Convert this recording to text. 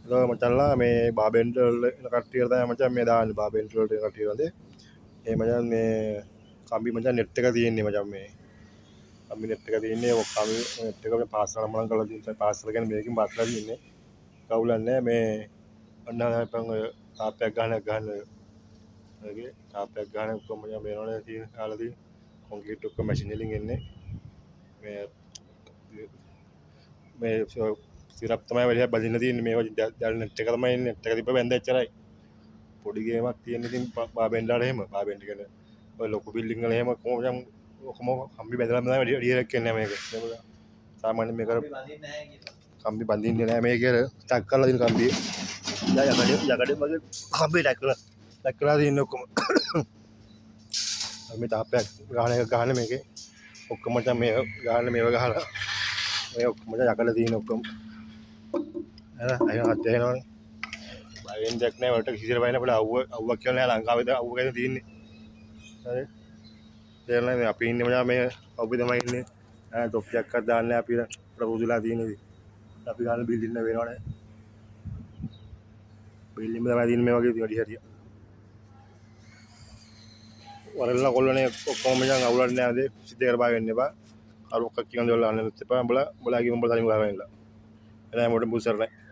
මචල්ලා මේ බාබෙන්ට කටියට මචන් මේ දාන්න බාබෙන්ටලට කටියවද ඒ මචන් මේ කම්බි මචන් නෙට් එක තියෙන්නේ මචන් මේ කම්බි නෙට් එක තියෙන්නේ ඔක්කම නෙට් එක පාසල මලන් කරලා තියෙන පාසල ගැන මේකෙන් බත්ලා තියෙන්නේ කවුලන්නේ මේ අන්න තාපයක් ගන්න වගේ තාපයක් ගන්න ඔක්කොම මචන් මේනවනේ තියෙන කාලේ කොන්ක්‍රීට් ඔක්කොම මැෂින් වලින් එන්නේ මේ සිරප් තමයි වැඩි බදින්න තියෙන්නේ මේවා දැල් නෙට් එක තමයි නෙට් එක තිබ්බ බැන්ද එච්චරයි පොඩි ගේමක් තියෙන ඉතින් බාබෙන්ඩාට එහෙම බාබෙන්ඩ් කියන්නේ ඔය ලොකු බිල්ඩින් වල එහෙම කොහොමද ඔක්කොම කම්බි බැදලා තමයි වැඩි එන්නේ මේක සාමාන්‍ය මේක කම්බි බඳින්නේ නැහැ මේක ටක් කරලා දින කම්බි යකඩේ වගේ කම්බි ටක් කරලා දින්න ඔක්කොම මේ තාපයක් ගහන මේකේ ඔක්කොම මචං මේ ගහන්න මේව ගහලා මේ ඔක්කොම යකඩ තියෙන ඔක්කොම අය හත් වෙනවනේ බයෙන් දෙයක් නැහැ වලට කිසිර බයින අපිට අවුවක් කියලා නෑ ලංකාවේද අවුව ගැන තියෙන්නේ හරි තේරෙනවද අපි ඉන්නේ මචං මේ අවුව තමයි ඉන්නේ තොප්පියක්වත් දාන්න නැහැ අපි ප්‍රපෝසලා තියෙන්නේ අපි ගන්න බිල්ඩින් එක වෙනවනේ බිල්ඩින් එක තමයි තියෙන්නේ මේ වගේ වැඩි හරිය වරල්ලා කොල්ලනේ ඔක්කොම මචං අවුලක් නෑ දේ සිද්ධ බය වෙන්න එපා අර ඔක්ක කියන දේ වල අහන්න එපා උඹලා ගිහින් උඹලා තනියම ගහගෙන ඉන්න එනෑ මොඩ බුසර් නැහැ